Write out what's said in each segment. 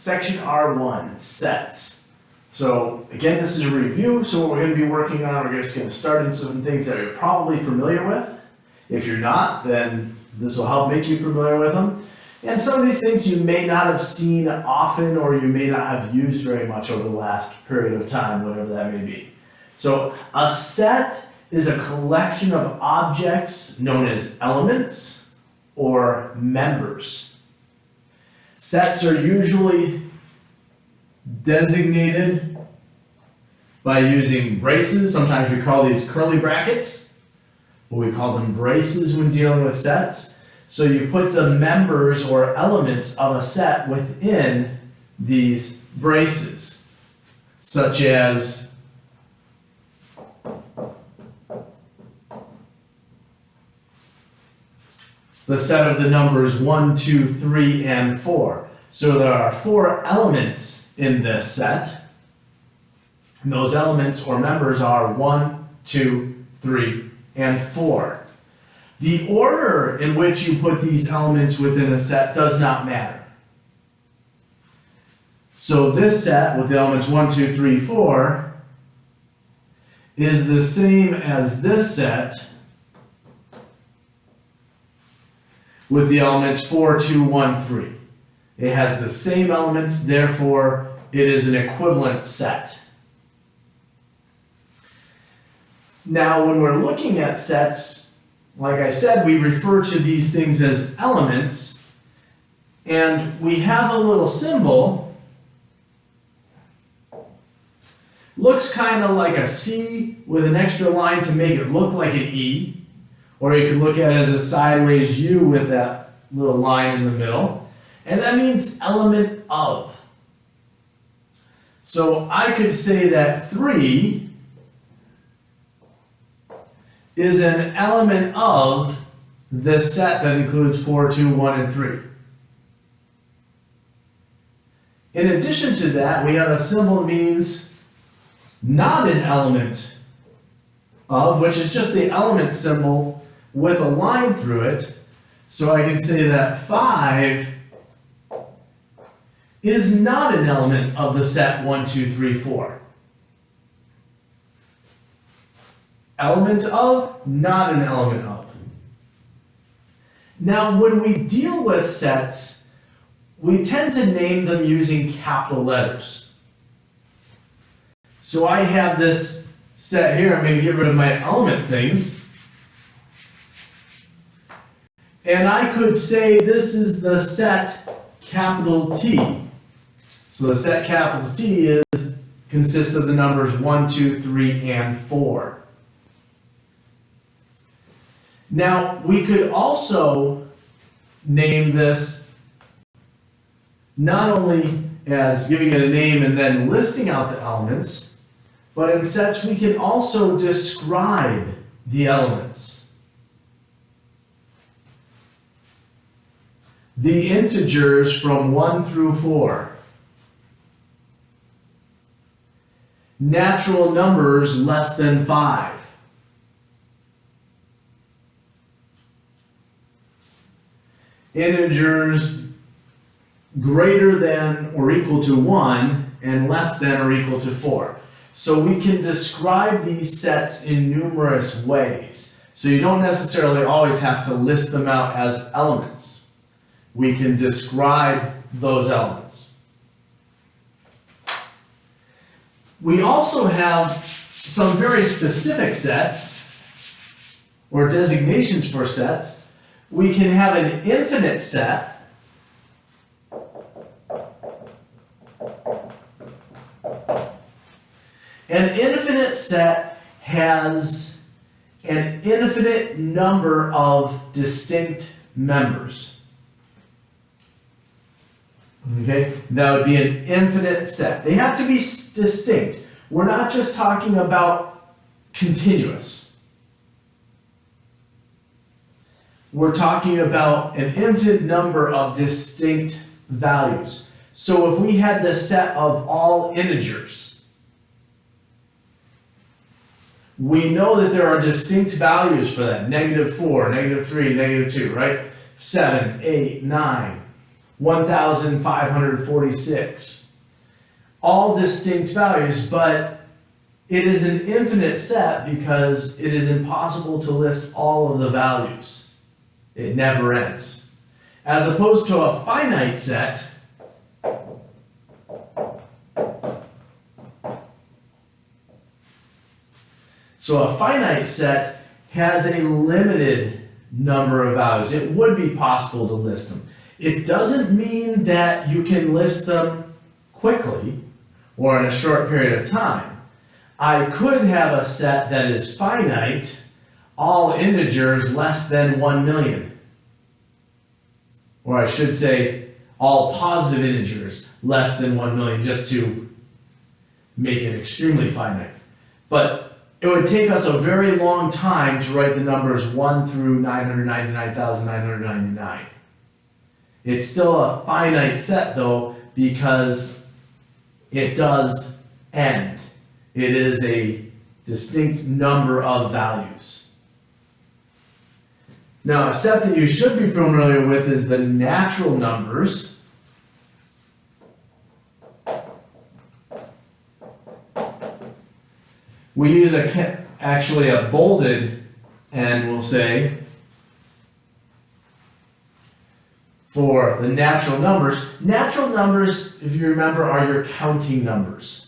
Section R1, sets. So again, this is a review, so what we're going to be working on, we're just going to start into some things that you're probably familiar with. If you're not, then this will help make you familiar with them. And some of these things you may not have seen often or you may not have used very much over the last period of time, whatever that may be. So a set is a collection of objects known as elements or members. Sets are usually designated by using braces. Sometimes we call these curly brackets, but we call them braces when dealing with sets. So you put the members or elements of a set within these braces, such as the set of the numbers 1, 2, 3, and 4. So there are 4 elements in this set. And those elements or members are 1, 2, 3, and 4. The order in which you put these elements within a set does not matter. So this set with the elements 1, 2, 3, 4 is the same as this set with the elements 4, 2, 1, 3. It has the same elements, therefore it is an equivalent set. Now when we're looking at sets, like I said, we refer to these things as elements, and we have a little symbol. Looks kind of like a C with an extra line to make it look like an E. Or you could look at it as a sideways U with that little line in the middle. And that means element of. So I could say that 3 is an element of this set that includes 4, 2, 1, and 3. In addition to that, we have a symbol that means not an element of, which is just the element symbol with a line through it. So I can say that 5 is not an element of the set 1, 2, 3, 4. Element of, not an element of. Now, when we deal with sets, we tend to name them using capital letters. So I have this set here. I'm going to get rid of my element things. And I could say this is the set capital T. So the set capital T consists of the numbers 1, 2, 3, and 4. Now, we could also name this not only as giving it a name and then listing out the elements, but in sets we can also describe the elements. The integers from 1 through 4. Natural numbers less than 5. Integers greater than or equal to 1 and less than or equal to 4. So we can describe these sets in numerous ways. So you don't necessarily always have to list them out as elements. We can describe those elements. We also have some very specific sets or designations for sets. We can have an infinite set. An infinite set has an infinite number of distinct members. Okay, that would be an infinite set. They have to be distinct. We're not just talking about continuous. We're talking about an infinite number of distinct values. So if we had the set of all integers, we know that there are distinct values for that. -4, -3, -2, right? 7, 8, 9. 1,546. All distinct values, but it is an infinite set because it is impossible to list all of the values. It never ends. As opposed to a finite set, so a finite set has a limited number of values. It would be possible to list them. It doesn't mean that you can list them quickly or in a short period of time. I could have a set that is finite, all integers less than 1 million. Or I should say, all positive integers less than 1 million, just to make it extremely finite. But it would take us a very long time to write the numbers 1 through 999,999. It's still a finite set though, because it does end. It is a distinct number of values. Now, a set that you should be familiar with is the natural numbers. We use actually a bolded N, we'll say, for the natural numbers. Natural numbers, if you remember, are your counting numbers.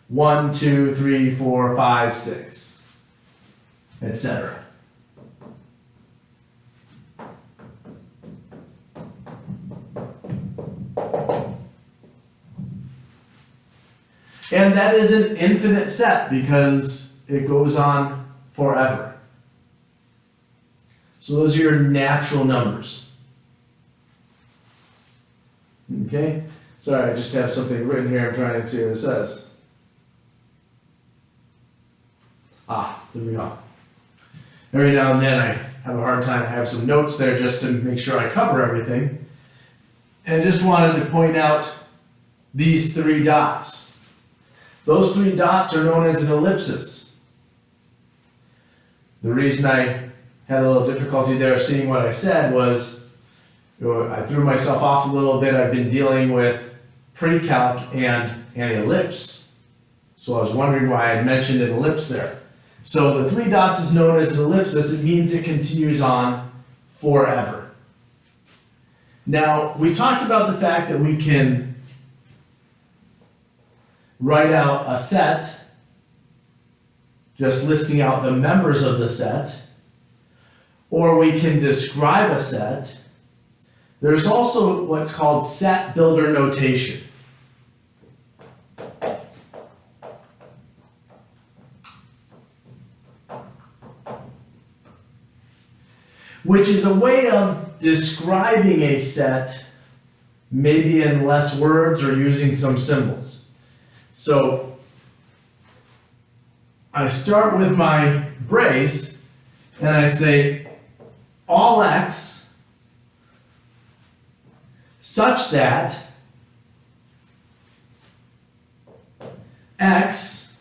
1, 2, 3, 4, 5, 6, etc. And that is an infinite set because it goes on forever. So those are your natural numbers. Okay? Sorry, I just have something written here. I'm trying to see what it says. There we go. Every now and then I have a hard time. I have some notes there just to make sure I cover everything. And I just wanted to point out these 3 dots. Those 3 dots are known as an ellipsis. The reason I had a little difficulty there seeing what I said was I threw myself off a little bit. I've been dealing with pre-calc and an ellipse. So I was wondering why I had mentioned an ellipse there. So the 3 dots is known as an ellipsis. It means it continues on forever. Now, we talked about the fact that we can write out a set, just listing out the members of the set, or we can describe a set. There's also what's called set builder notation. Which is a way of describing a set, maybe in less words or using some symbols. So I start with my brace and I say all x such that x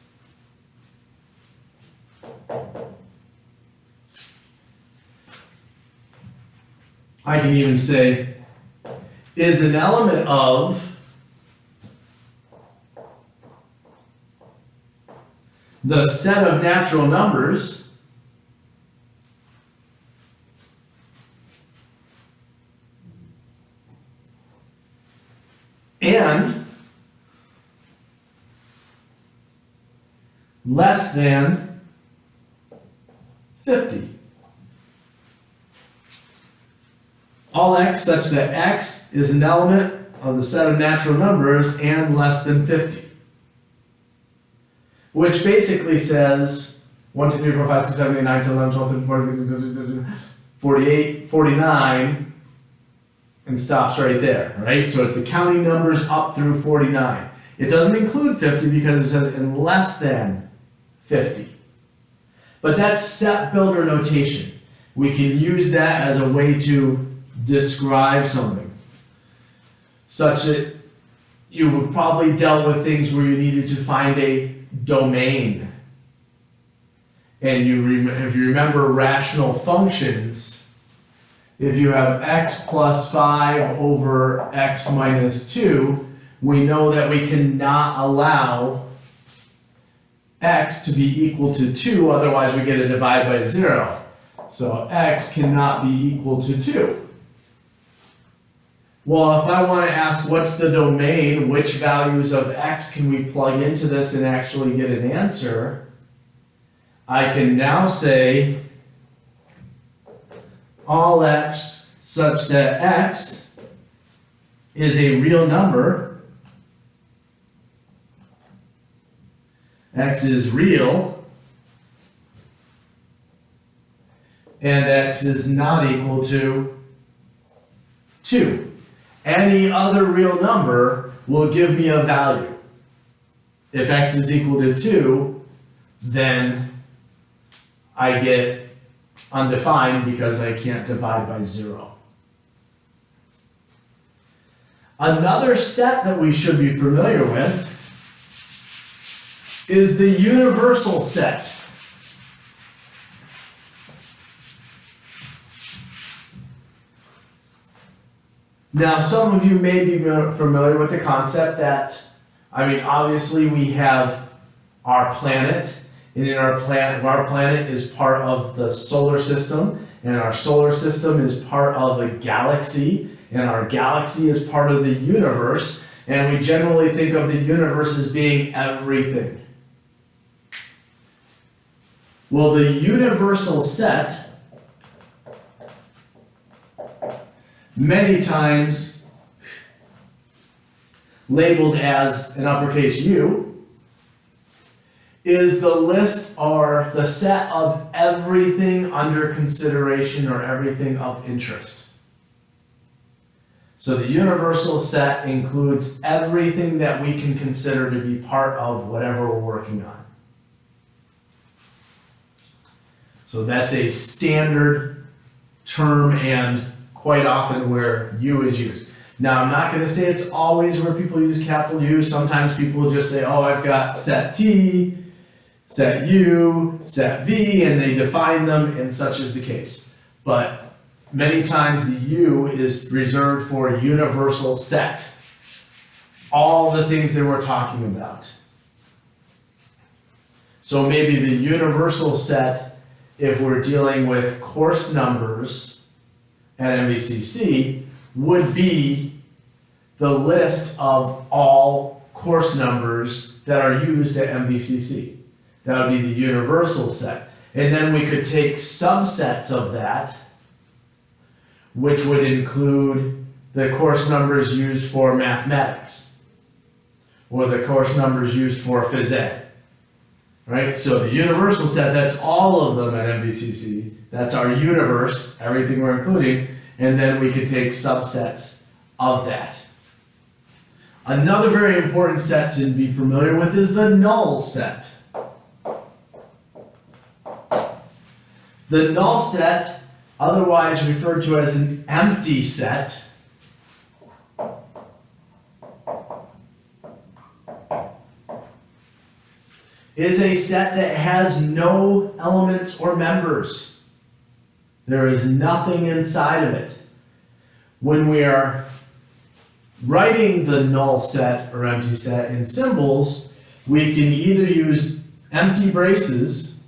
I can even say is an element of the set of natural numbers and less than 50. All x such that x is an element of the set of natural numbers and less than 50. Which basically says 1, 2, 3, 4, 5, 6, 7, 8, 9, 10, 11, 12, 13, 14, 48, 49, and stops right there, right? So it's the counting numbers up through 49. It doesn't include 50 because it says in less than 50. But that's set builder notation. We can use that as a way to describe something. Such that you have probably dealt with things where you needed to find a domain. And if you remember rational functions, if you have x plus 5 over x minus 2, we know that we cannot allow x to be equal to 2, otherwise we get a divide by 0. So x cannot be equal to 2. Well, if I want to ask what's the domain, which values of x can we plug into this and actually get an answer, I can now say all x such that x is a real number, x is real, and x is not equal to 2. Any other real number will give me a value. If x is equal to 2, then I get undefined because I can't divide by 0. Another set that we should be familiar with is the universal set. Now, some of you may be familiar with the concept that, obviously we have our planet, and our planet is part of the solar system, and our solar system is part of a galaxy, and our galaxy is part of the universe, and we generally think of the universe as being everything. Well, the universal set many times labeled as an uppercase U, is the list or the set of everything under consideration or everything of interest. So the universal set includes everything that we can consider to be part of whatever we're working on. So that's a standard term and quite often where U is used. Now, I'm not going to say it's always where people use capital U. Sometimes people will just say, oh, I've got set T, set U, set V, and they define them, and such is the case. But many times the U is reserved for universal set. All the things that we're talking about. So maybe the universal set, if we're dealing with course numbers at MVCC, would be the list of all course numbers that are used at MVCC. That would be the universal set. And then we could take subsets of that, which would include the course numbers used for mathematics, or the course numbers used for phys ed. Right? So the universal set, that's all of them at MVCC. That's our universe, everything we're including, and then we could take subsets of that. Another very important set to be familiar with is the null set. The null set, otherwise referred to as an empty set, is a set that has no elements or members. There is nothing inside of it. When we are writing the null set or empty set in symbols, we can either use empty braces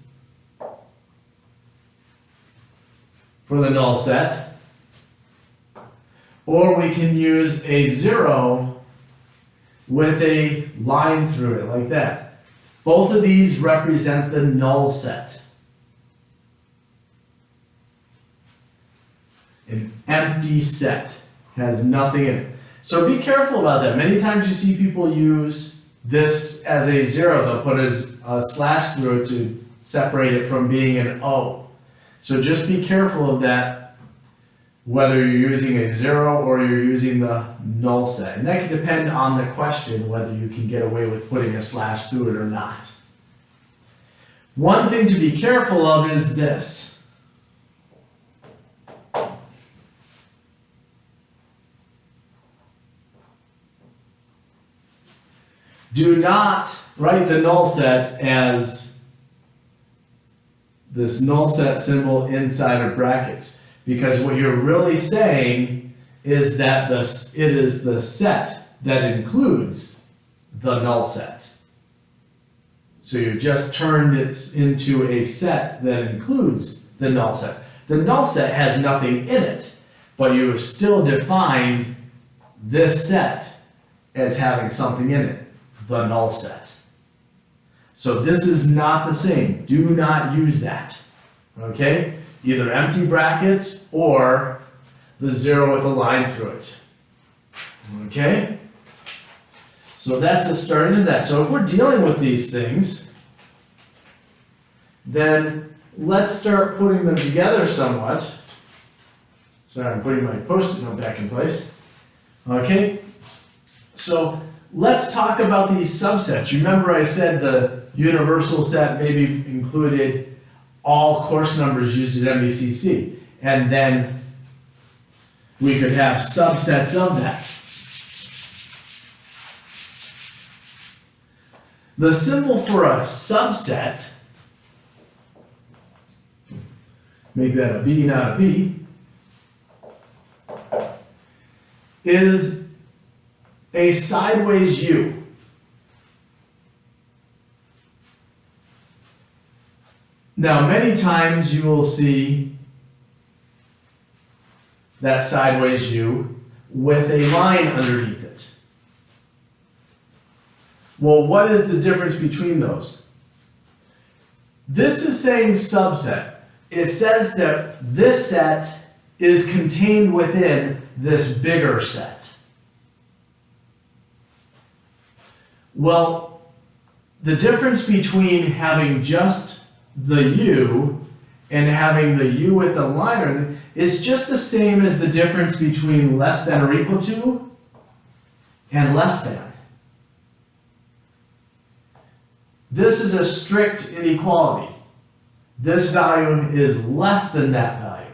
for the null set, or we can use a 0 with a line through it like that. Both of these represent the null set. An empty set has nothing in it. So be careful about that. Many times you see people use this as a 0. They'll put a slash through it to separate it from being an O. So just be careful of that, whether you're using a 0 or you're using the null set. And that can depend on the question, whether you can get away with putting a slash through it or not. One thing to be careful of is this. Do not write the null set as this null set symbol inside of brackets, because what you're really saying is that it is the set that includes the null set. So you just turned it into a set that includes the null set. The null set has nothing in it, but you have still defined this set as having something in it, the null set. So this is not the same. Do not use that. Okay? Either empty brackets or the 0 with a line through it. Okay? So that's a start into that. So if we're dealing with these things, then let's start putting them together somewhat. Sorry, I'm putting my post-it note back in place. Okay? So let's talk about these subsets. Remember I said the universal set maybe included all course numbers used at MECC. And then we could have subsets of that. The symbol for a subset, make that a B, not a P, is a sideways U. Now, many times you will see that sideways U with a line underneath it. Well, what is the difference between those? This is saying subset. It says that this set is contained within this bigger set. Well, the difference between having just the U and having the U with the line is just the same as the difference between less than or equal to and less than. This is a strict inequality. This value is less than that value.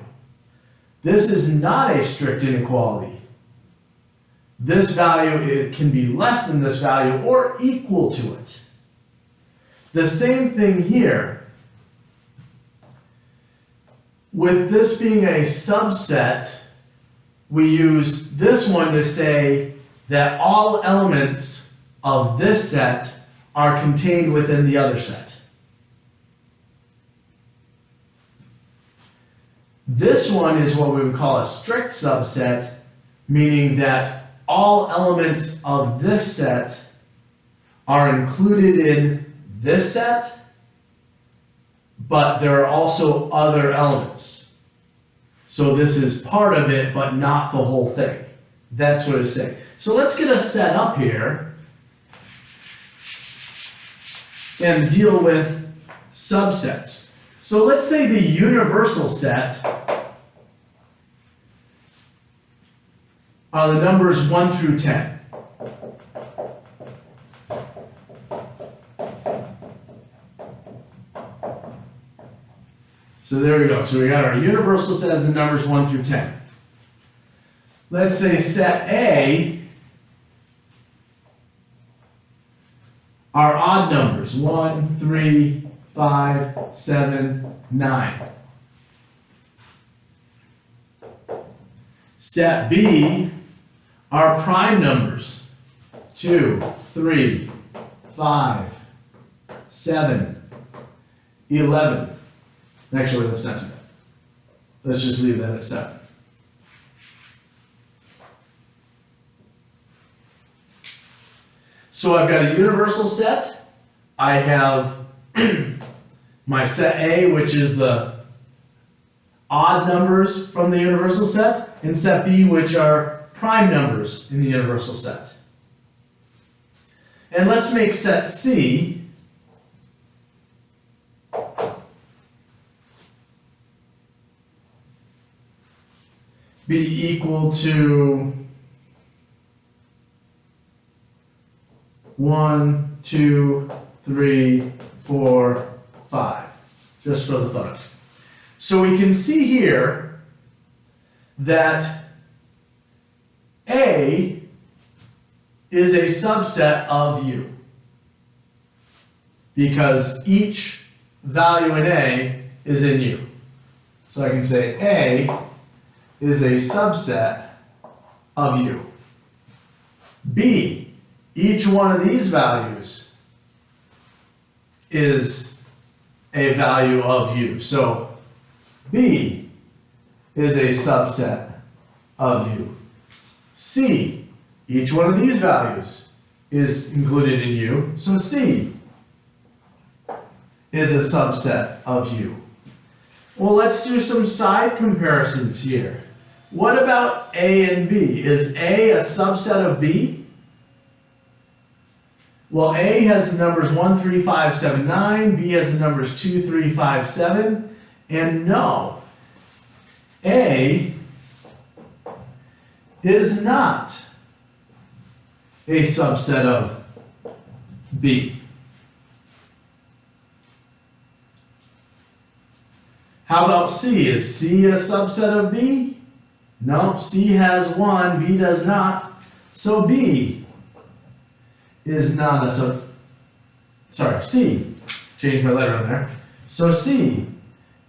This is not a strict inequality. This value, it can be less than this value or equal to it. The same thing here. With this being a subset, we use this one to say that all elements of this set are contained within the other set. This one is what we would call a strict subset, meaning that all elements of this set are included in this set, but there are also other elements. So this is part of it, but not the whole thing. That's what it's saying. So let's get a set up here and deal with subsets. So let's say the universal set are the numbers 1 through 10. So there we go. So we got our universal set as the numbers 1 through 10. Let's say set A are odd numbers, 1, 3, 5, 7, 9. Set B are prime numbers, 2, 3, 5, 7, 11. Actually, let's not do that. Let's just leave that at 7. So I've got a universal set. I have my set A, which is the odd numbers from the universal set, and set B, which are prime numbers in the universal set. And let's make set C be equal to 1, 2, 3, 4, 5, just for the fun of it. So we can see here that A is a subset of U, because each value in A is in U. So I can say A is a subset of U. B, each one of these values is a value of U. So B is a subset of U. C, each one of these values is included in U. So C is a subset of U. Well, let's do some side comparisons here. What about A and B? Is A a subset of B? Well, A has the numbers 1, 3, 5, 7, 9. B has the numbers 2, 3, 5, 7. And no, A is not a subset of B. How about C? Is C a subset of B? No, C has 1, B does not. So B is not a C. Changed my letter in there. So C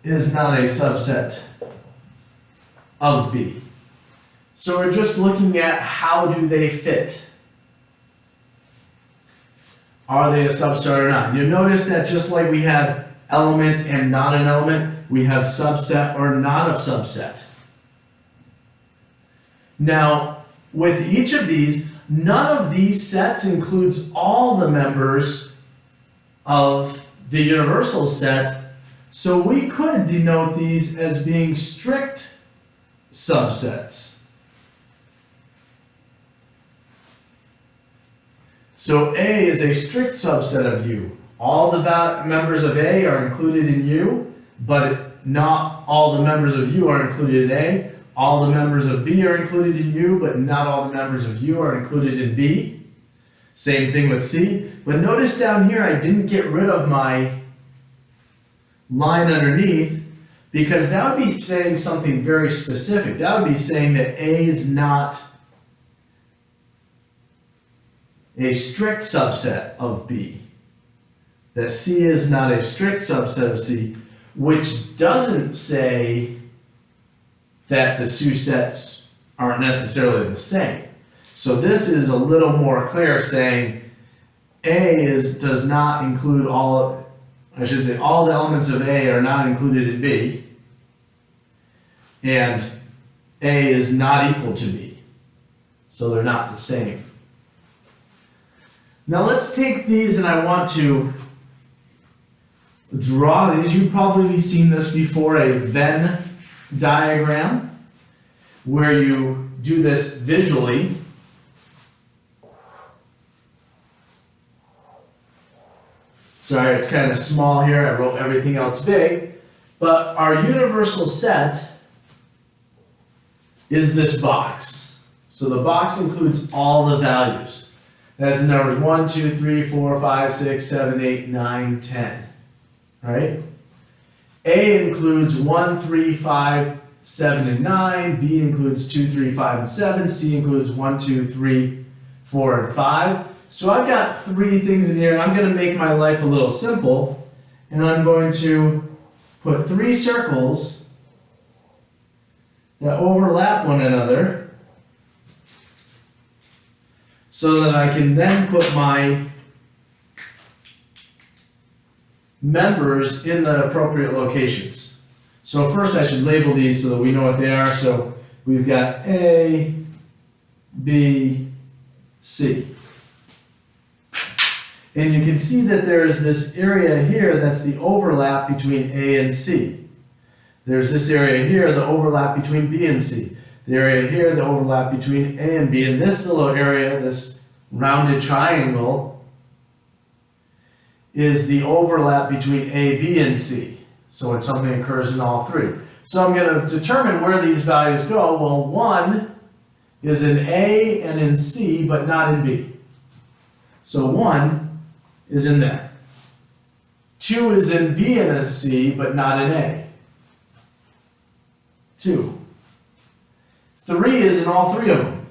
is not a subset of B. So we're just looking at how do they fit. Are they a subset or not? You'll notice that just like we had element and not an element, we have subset or not a subset. Now, with each of these, none of these sets includes all the members of the universal set, so we could denote these as being strict subsets. So A is a strict subset of U. All the members of A are included in U, but not all the members of U are included in A. All the members of B are included in U, but not all the members of U are included in B. Same thing with C. But notice down here I didn't get rid of my line underneath, because that would be saying something very specific. That would be saying that A is not a strict subset of B. That C is not a strict subset of C, which doesn't say that the two sets aren't necessarily the same. So this is a little more clear, saying A does not include all the elements of A are not included in B, and A is not equal to B. So they're not the same. Now let's take these, and I want to draw these. You've probably seen this before, a Venn diagram, where you do this visually. Sorry, it's kind of small here. I wrote everything else big. But our universal set is this box. So the box includes all the values. That's the numbers 1, 2, 3, 4, 5, 6, 7, 8, 9, 10. Right? A includes 1, 3, 5, 7, and 9. B includes 2, 3, 5, and 7. C includes 1, 2, 3, 4, and 5. So I've got 3 things in here, and I'm going to make my life a little simple. And I'm going to put 3 circles that overlap one another, so that I can then put my members in the appropriate locations. So first I should label these so that we know what they are. So we've got A, B, C. And you can see that there's this area here that's the overlap between A and C. There's this area here, the overlap between B and C. The area here, the overlap between A and B. And this little area, this rounded triangle, is the overlap between A, B, and C. So when something occurs in all 3. So I'm going to determine where these values go. Well, 1 is in A and in C, but not in B. So 1 is in there. 2 is in B and in C, but not in A. 2. 3 is in all 3 of them.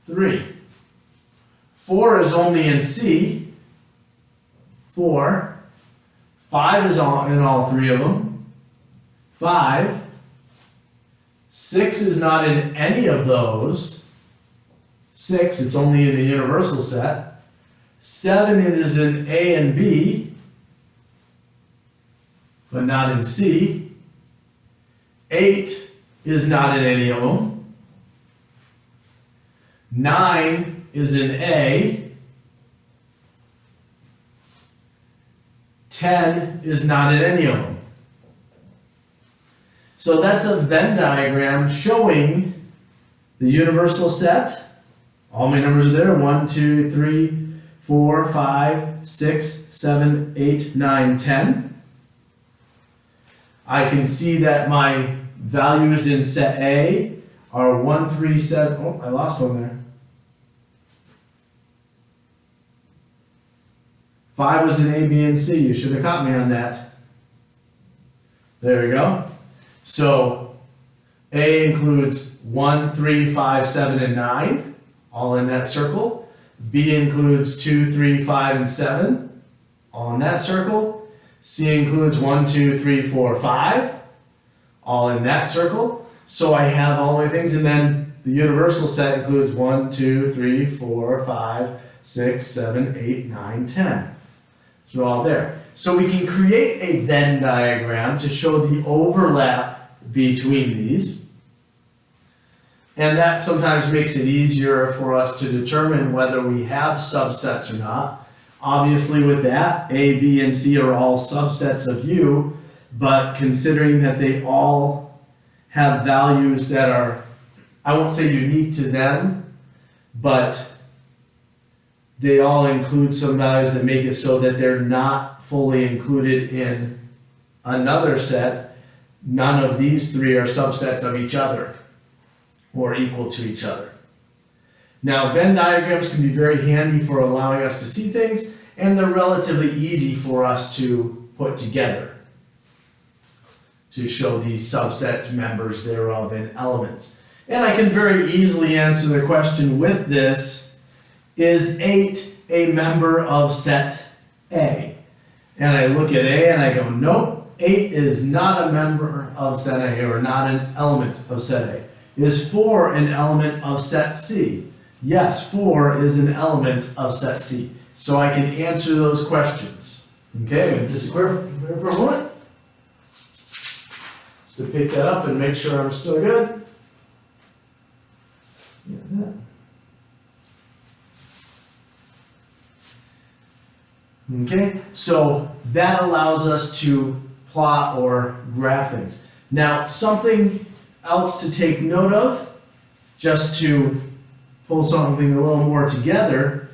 3. 4 is only in C. 4. 5 is in all 3 of them. 5. 6 is not in any of those. 6, it's only in the universal set. 7 is in A and B, but not in C. 8 is not in any of them. 9 is in A. 10 is not in any of them. So that's a Venn diagram showing the universal set. All my numbers are there. 1, 2, 3, 4, 5, 6, 7, 8, 9, 10. I can see that my values in set A are 1, 3, 7. Oh, I lost one there. 5 was in A, B, and C. You should have caught me on that. There we go. So A includes 1, 3, 5, 7, and 9, all in that circle. B includes 2, 3, 5, and 7, all in that circle. C includes 1, 2, 3, 4, 5, all in that circle. So I have all my things, and then the universal set includes 1, 2, 3, 4, 5, 6, 7, 8, 9, 10. So they're all there. So we can create a Venn diagram to show the overlap between these. And that sometimes makes it easier for us to determine whether we have subsets or not. Obviously with that, A, B, and C are all subsets of U, but considering that they all have values that are, I won't say unique to them, but they all include some values that make it so that they're not fully included in another set. None of these three are subsets of each other or equal to each other. Now, Venn diagrams can be very handy for allowing us to see things, and they're relatively easy for us to put together to show these subsets, members thereof, and elements. And I can very easily answer the question with this: is 8 a member of set A? And I look at A and I go, nope, 8 is not a member of set A, or not an element of set A. Is 4 an element of set C? Yes, 4 is an element of set C. So I can answer those questions. Okay, I'm just clear for a moment. Just to pick that up and make sure I'm still good. Yeah, that. Okay, so that allows us to plot or graph things. Now, something else to take note of, just to pull something a little more together,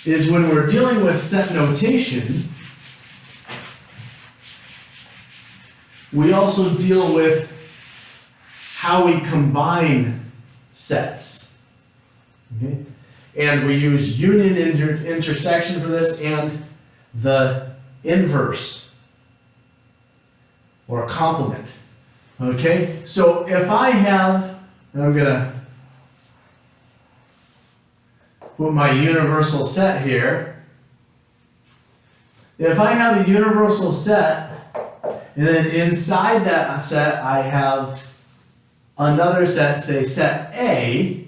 is when we're dealing with set notation, we also deal with how we combine sets. Okay? And we use union intersection for this, and the inverse or complement. Okay, so if I have, I'm gonna put my universal set here. If I have a universal set, and then inside that set I have another set, say set A,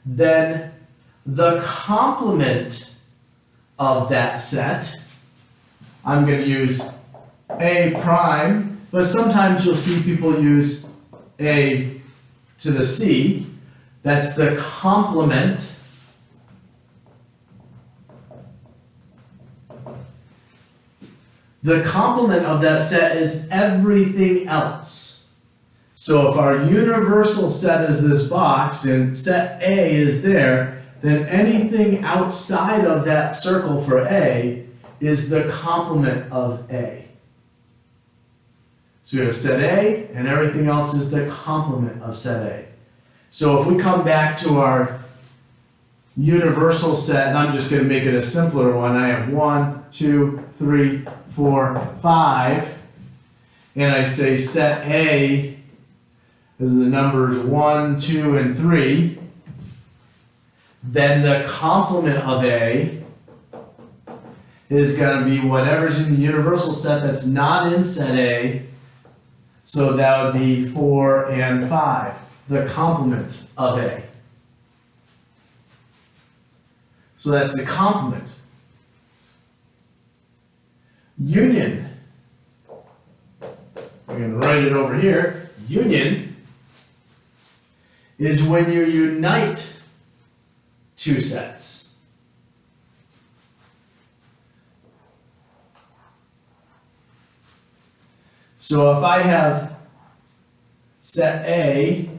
then the complement of that set, I'm going to use A prime, but sometimes you'll see people use A to the C. That's the complement of that set is everything else. So if our universal set is this box and set A is there, then anything outside of that circle for A is the complement of A. So we have set A, and everything else is the complement of set A. So if we come back to our universal set, and I'm just going to make it a simpler one, I have 1, 2, 3, 4, 5, and I say set A is the numbers 1, 2, and 3, then the complement of A is going to be whatever's in the universal set that's not in set A So that would be 4 and 5, the complement of A. So that's the complement. Union. I'm going to write it over here. Union is when you unite two sets. So if I have set A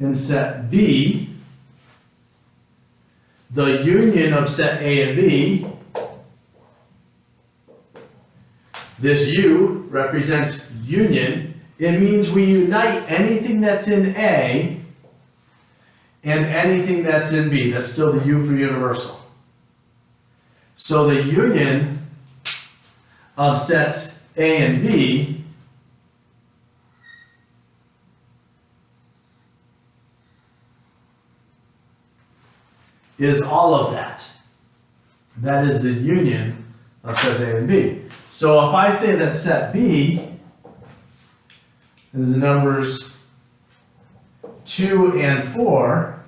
and set B, the union of set A and B, this U represents union. It means we unite anything that's in A and anything that's in B. That's still the U for universal. So the union of sets A and B is all of that. That is the union of sets A and B. So if I say that set B is the numbers 2 and 4,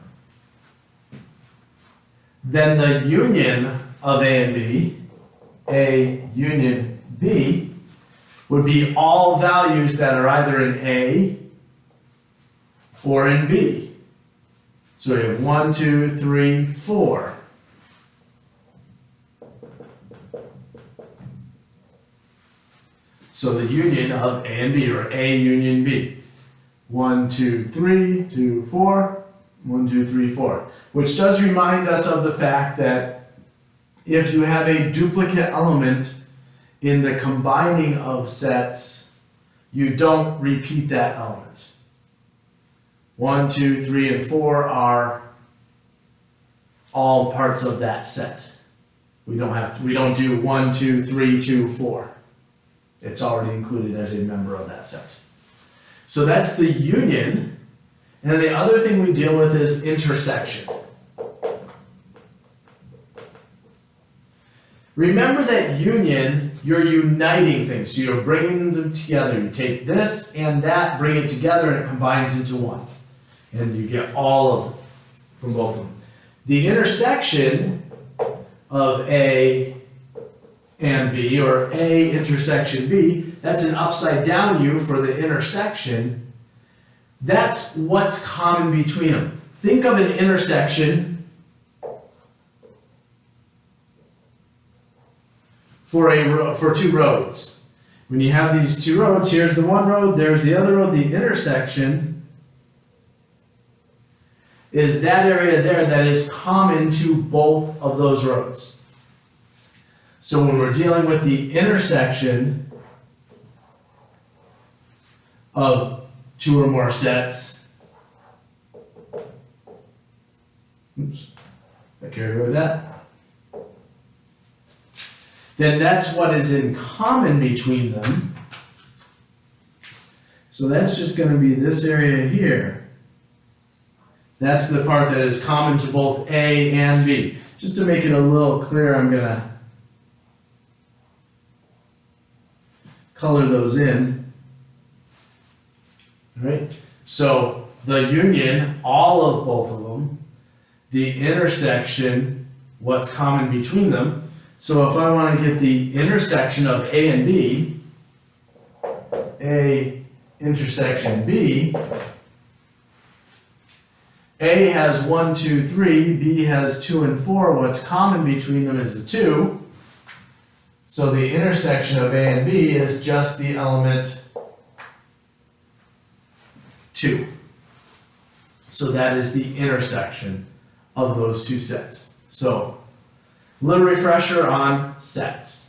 then the union of A and B, A union B, would be all values that are either in A or in B. So we have 1, 2, 3, 4. So the union of A and B, or A union B. 1, 2, 3, 2, 4, 1, 2, 3, 4. Which does remind us of the fact that if you have a duplicate element in the combining of sets, you don't repeat that element. 1, 2, 3, and 4 are all parts of that set. We don't do 1, 2, 3, 2, 4. It's already included as a member of that set. So that's the union. And then the other thing we deal with is intersection. Remember that union, you're uniting things. So you're bringing them together. You take this and that, bring it together, and it combines into one. And you get all of them from both of them. The intersection of A and B, or A intersection B, that's an upside down U for the intersection. That's what's common between them. Think of an intersection for two roads. When you have these two roads, here's the one road, there's the other road. The intersection is that area there that is common to both of those roads. So when we're dealing with the intersection of two or more sets, oops, I carried away with that, then that's what is in common between them. So that's just going to be this area here. That's the part that is common to both A and B. Just to make it a little clearer, I'm going to color those in. All right? So the union, all of both of them, the intersection, what's common between them. So if I want to get the intersection of A and B, A intersection B, A has 1, 2, 3, B has 2 and 4. What's common between them is the 2. So the intersection of A and B is just the element 2. So that is the intersection of those two sets. So, little refresher on sets.